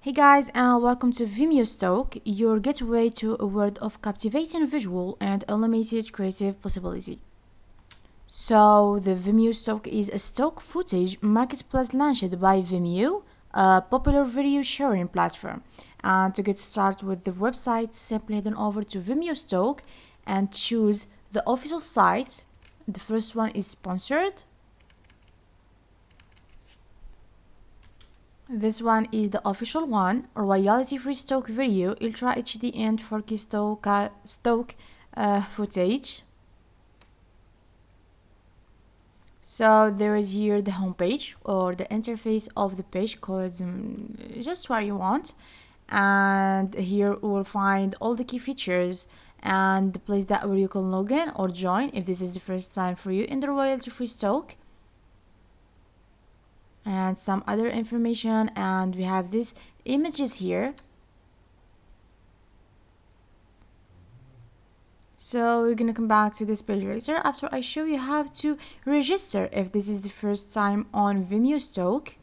Hey guys, and welcome to Vimeo Stock, your gateway to a world of captivating visual and unlimited creative possibility. So, the Vimeo Stock is a stock footage marketplace launched by Vimeo, a popular video sharing platform. And to get started with the website, simply head on over to Vimeo Stock and choose the official site. The first one is sponsored. This one is the official one, royalty free stock video, Ultra HD and 4K stock footage. So there is here the homepage or the interface of the page, call it just what you want. And here we will find all the key features and the place that where you can log in or join if this is the first time for you in the royalty free stock. And some other information, and we have these images here. So we're gonna come back to this page later after I show you how to register if this is the first time on Vimeo Stock.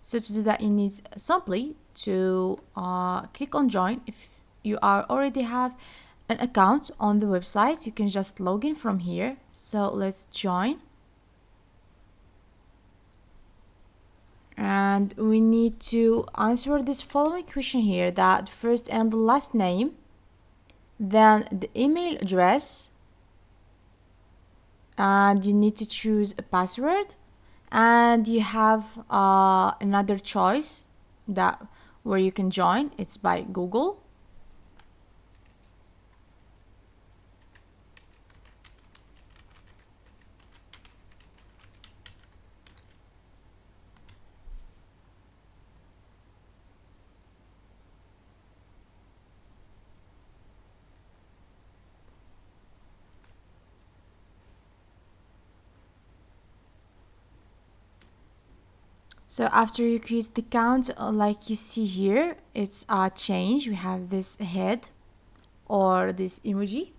So to do that, you need simply to click on join. If you already have an account on the website, you can just log in from here. So let's join. And we need to answer this following question here, that first and the last name, then the email address, and you need to choose a password, and you have another choice that where you can join. It's by Google. So after you create the account, like you see here, it's a change. We have this head or this emoji.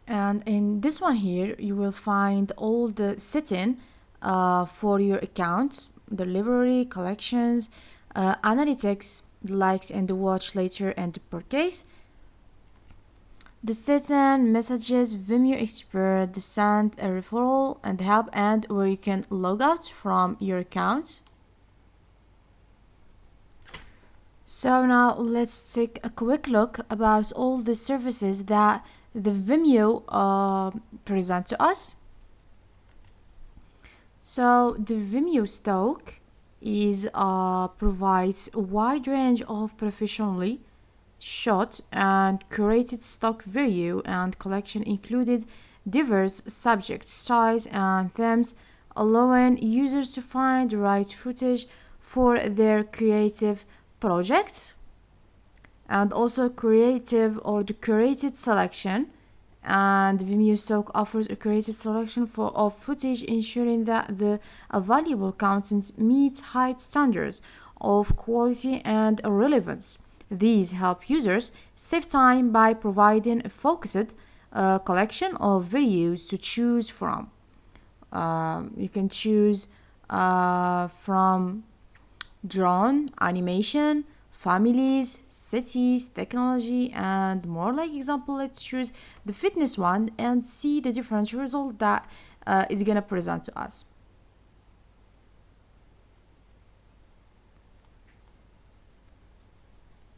And in this one here, you will find all the setting for your account, the library, collections, analytics, the likes and the watch later and the purchase. The setting, messages, Vimeo expert, the send, a referral, and help, and where you can log out from your account. So now let's take a quick look about all the services that the Vimeo present to us. So the Vimeo stock is provides a wide range of professionally shot and curated stock video and collection, included diverse subjects, styles, and themes, allowing users to find the right footage for their creative projects. And also creative or the curated selection, and Vimeo stock offers a curated selection of footage, ensuring that the valuable content meets high standards of quality and relevance. These help users save time by providing a focused collection of videos to choose from. You can choose from drone, animation, families, cities, technology, and more. Like example, let's choose the fitness one and see the different result that is gonna present to us.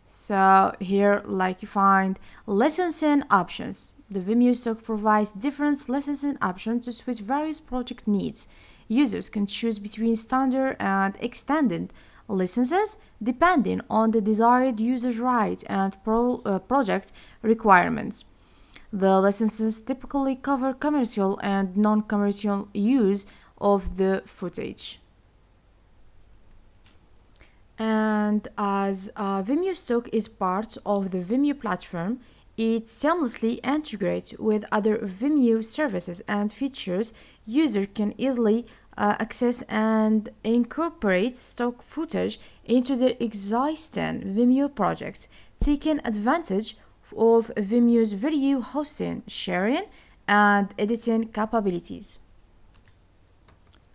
So here, like you find licensing options. The Vimeo stock provides different licensing options to suit various project needs. Users can choose between standard and extended licenses depending on the desired user's rights and project requirements. The licenses typically cover commercial and non-commercial use of the footage. And as Vimeo stock is part of the Vimeo platform, it seamlessly integrates with other Vimeo services and features. Users can easily access and incorporate stock footage into their existing Vimeo projects, taking advantage of Vimeo's video hosting, sharing, and editing capabilities.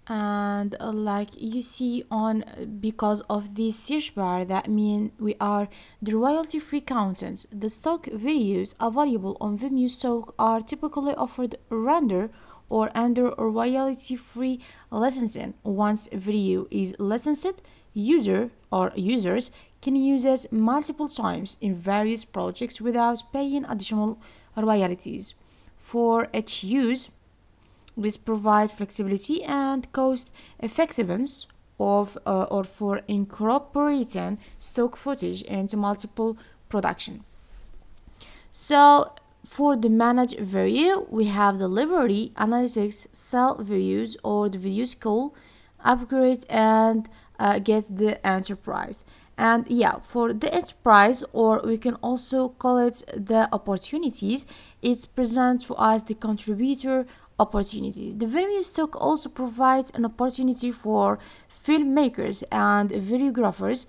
And like you see on because of this search bar, that mean we are the royalty free content. The stock videos available on Vimeo stock are typically offered render or under a royalty free licensing. Once a video is licensed, users can use it multiple times in various projects without paying additional royalties for each use. This provides flexibility and cost effectiveness of or for incorporating stock footage into multiple production. So for the managed video, we have the library, analytics, sell videos, or the video school, upgrade and get the enterprise. And yeah, for the enterprise, or we can also call it the opportunities, it presents for us the contributor opportunity. The Vimeo stock also provides an opportunity for filmmakers and videographers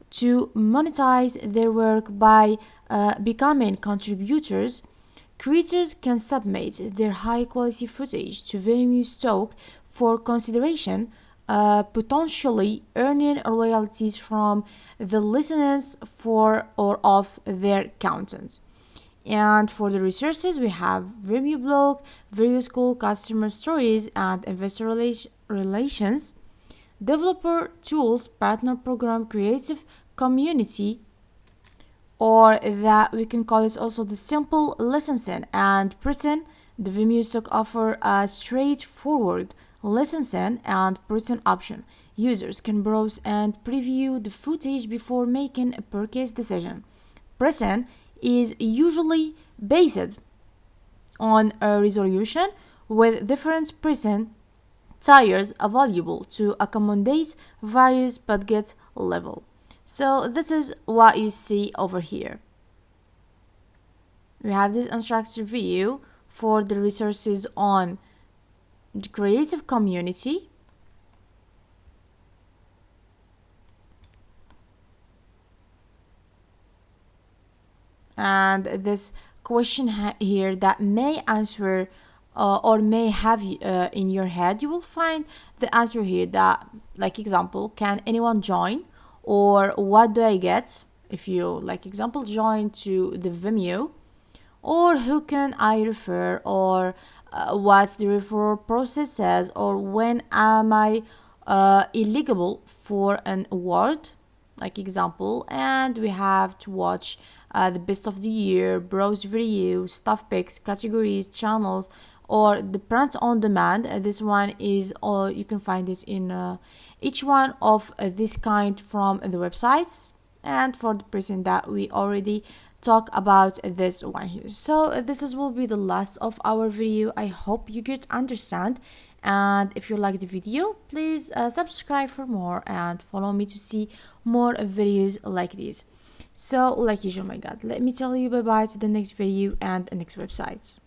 to monetize their work by becoming contributors. Creators can submit their high quality footage to Vimeo stock for consideration, potentially earning royalties from the listeners for or of their content. And for the resources, we have Vimeo blog, Video School, customer stories, and investor relations, developer tools, partner program, creative community, or that we can call it also the simple licensing and pricing. The Vimeo stock offer a straightforward licensing and pricing option. Users can browse and preview the footage before making a purchase decision. Pricing is usually based on a resolution with different pricing tiers available to accommodate various budget level. So this is what you see over here. We have this unstructured view for the resources on the creative community. And this question here that may answer or may have in your head, you will find the answer here that, like example, can anyone join, or what do I get if you, like example, join to the Vimeo, or who can I refer, or what's the referral process says, or when am I eligible for an award, like example. And we have to watch the best of the year, browse video, stuff picks, categories, channels, or the print on demand. This one is all, you can find this in each one of this kind from the websites. And for the person that we already talk about this one here. So this is will be the last of our video. I hope you could understand, and if you like the video, please subscribe for more and follow me to see more videos like this. So like usual, my god, let me tell you bye bye to the next video and the next website.